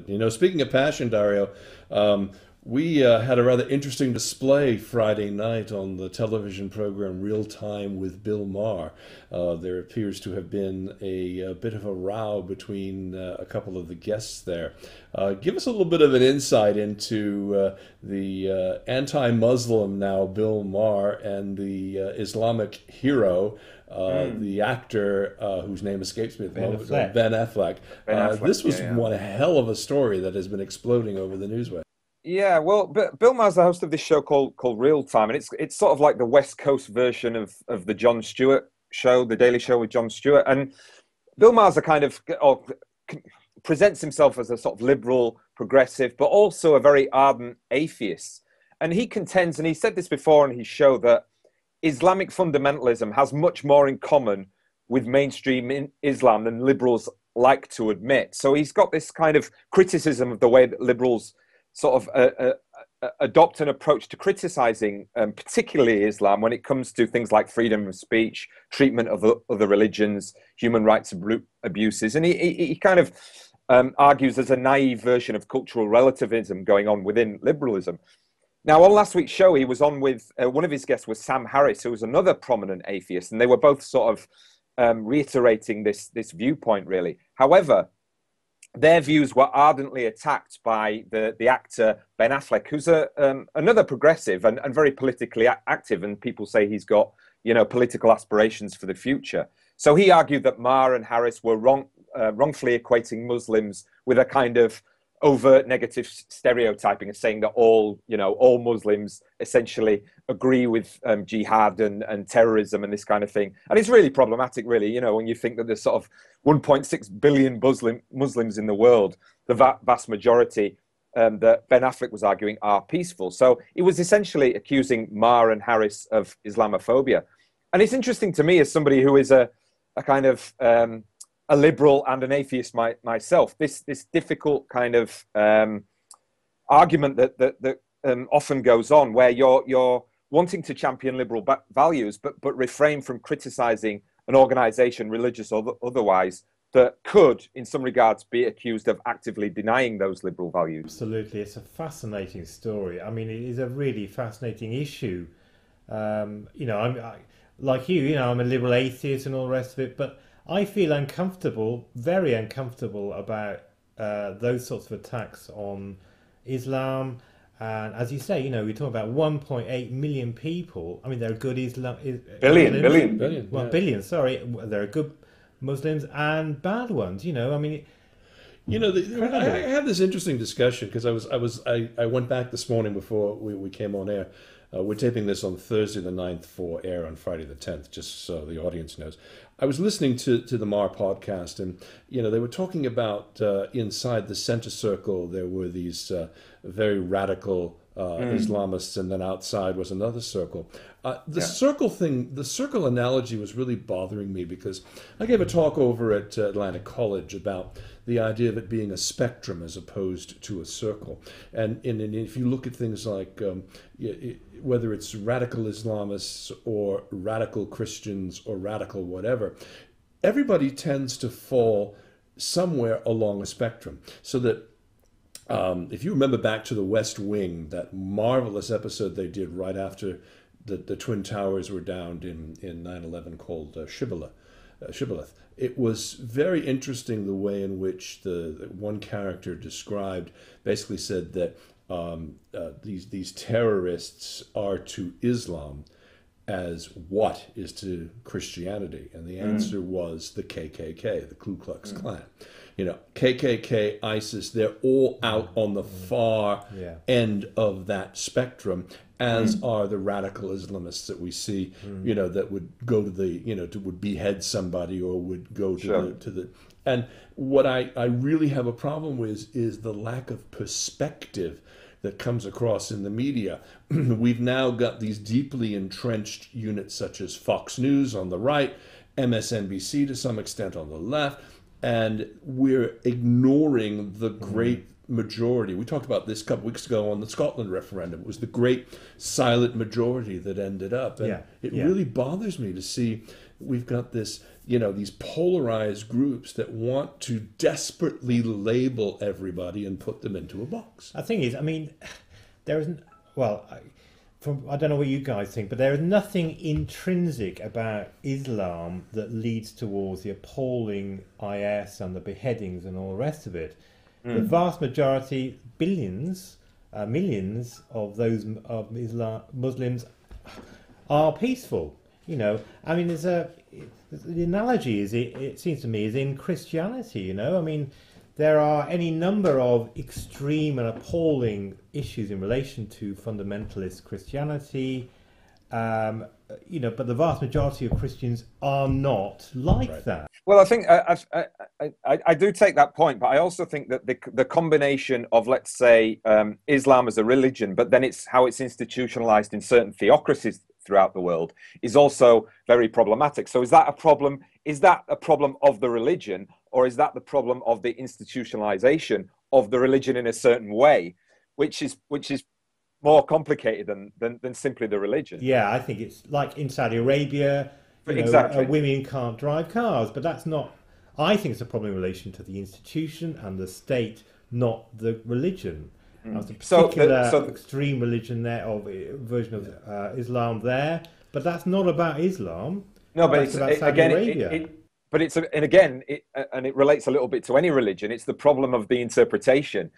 You know, speaking of passion, Dario, we had a rather interesting display Friday night on the television program Real Time with Bill Maher. There appears to have been a bit of a row between a couple of the guests there. Give us a little bit of an insight into the anti-Muslim now Bill Maher and the Islamic hero, the actor whose name escapes me at the Ben moment, Affleck. Ben Affleck. Ben Affleck, This was yeah, yeah. one hell of a story that has been exploding over the newsway. Yeah, well, Bill Maher's the host of this show called Real Time, and it's sort of like the West Coast version of the Jon Stewart show, the Daily Show with Jon Stewart. And Bill Maher's a kind of presents himself as a sort of liberal, progressive, but also a very ardent atheist. And he contends, and he said this before on his show, that Islamic fundamentalism has much more in common with mainstream Islam than liberals like to admit. So he's got this kind of criticism of the way that liberals sort of adopt an approach to criticizing, particularly Islam, when it comes to things like freedom of speech, treatment of other religions, human rights abuses. And he kind of argues there's a naive version of cultural relativism going on within liberalism. Now, on last week's show, he was on with one of his guests was Sam Harris, who was another prominent atheist, and they were both sort of reiterating this viewpoint, really. However, their views were ardently attacked by the actor Ben Affleck, who's another progressive and very politically active, and people say he's got, you know, political aspirations for the future. So he argued that Maher and Harris were wrongfully equating Muslims with a kind of overt negative stereotyping and saying that all Muslims essentially agree with jihad and terrorism and this kind of thing. And it's really problematic, really, you know, when you think that there's sort of 1.6 billion Muslims in the world, the vast majority that Ben Affleck was arguing are peaceful. So it was essentially accusing Maher and Harris of Islamophobia. And it's interesting to me, as somebody who is a kind of a liberal and an atheist myself, this difficult kind of argument that often goes on, where you're wanting to champion liberal values, but refrain from criticizing an organization, religious or otherwise, that could, in some regards, be accused of actively denying those liberal values. Absolutely, it's a fascinating story. I mean, it is a really fascinating issue. You know, like you know, I'm a liberal atheist and all the rest of it, but I feel uncomfortable, very uncomfortable about those sorts of attacks on Islam. And as you say, you know, we're talking about 1.8 million people. I mean, there are good billion, sorry. There are good Muslims and bad ones, you know. I mean, you know, I had this interesting discussion because I went back this morning before we came on air. We're taping this on Thursday the 9th for air on Friday the 10th, just so the audience knows. I was listening to the Maher podcast, and, you know, they were talking about inside the center circle, there were these very radical Islamists, and then outside was another circle. The circle analogy was really bothering me because I gave a talk over at Atlantic College about the idea of it being a spectrum as opposed to a circle. And if you look at things like whether it's radical Islamists or radical Christians or radical whatever, everybody tends to fall somewhere along a spectrum. So that if you remember back to the West Wing, that marvelous episode they did right after the Twin Towers were downed in 9/11 called Shibboleth. It was very interesting the way in which the one character described, basically said that these terrorists are to Islam as what is to Christianity, and the answer was the KKK, the Ku Klux Klan. You know, KKK, ISIS, they're all out on the far end of that spectrum, as are the radical Islamists that we see, you know, that would go to the, you know, would behead somebody or would go to the. And what I really have a problem with is the lack of perspective that comes across in the media. We've now got these deeply entrenched units such as Fox News on the right, MSNBC to some extent on the left, and we're ignoring the great majority. We talked about this a couple weeks ago on the Scotland referendum. It was the great silent majority that ended up. And it really bothers me to see we've got this, these polarized groups that want to desperately label everybody and put them into a box. The thing is, I mean, there isn't, well, I don't know what you guys think, but there is nothing intrinsic about Islam that leads towards the appalling IS and the beheadings and all the rest of it. The vast majority, billions, millions of those of Muslims are peaceful. I mean, the analogy is, it seems to me, is in Christianity. I mean, there are any number of extreme and appalling issues in relation to fundamentalist Christianity, but the vast majority of Christians are not like that. Well, I think I do take that point, but I also think that the combination of, let's say, Islam as a religion, but then it's how it's institutionalized in certain theocracies throughout the world, is also very problematic. So is that a problem? Is that a problem of the religion, or is that the problem of the institutionalization of the religion in a certain way, which is more complicated than simply the religion? Yeah, I think it's like in Saudi Arabia, exactly. Women can't drive cars, but that's not. I think it's a problem in relation to the institution and the state, not the religion. There's a particular extreme religion there, or version of Islam there, but that's not about Islam. No, but it's about Saudi Arabia. And it relates a little bit to any religion. It's the problem of the interpretation,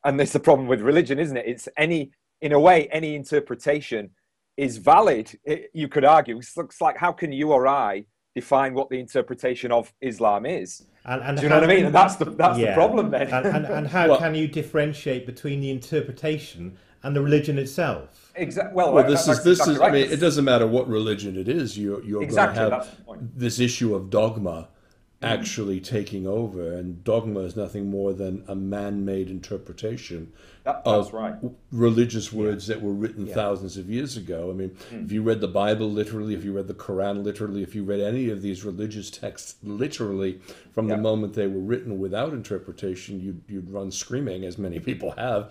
and it's the problem with religion, isn't it? It's in a way, any interpretation is valid. You could argue. It looks like, how can you or I define what the interpretation of Islam is? And do you know what I mean? And that's the problem then. And how can you differentiate between the interpretation and the religion itself? Exactly. Well, this is. Right. I mean, it doesn't matter what religion it is. You're exactly, going to have this issue of dogma actually taking over, and dogma is nothing more than a man-made interpretation of religious words that were written thousands of years ago. I mean, if you read the Bible literally, if you read the Quran literally, if you read any of these religious texts literally from the moment they were written without interpretation, you'd run screaming, as many people have,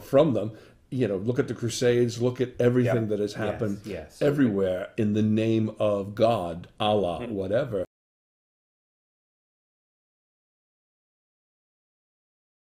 from them. Look at the Crusades, look at everything that has happened everywhere in the name of God, Allah, whatever.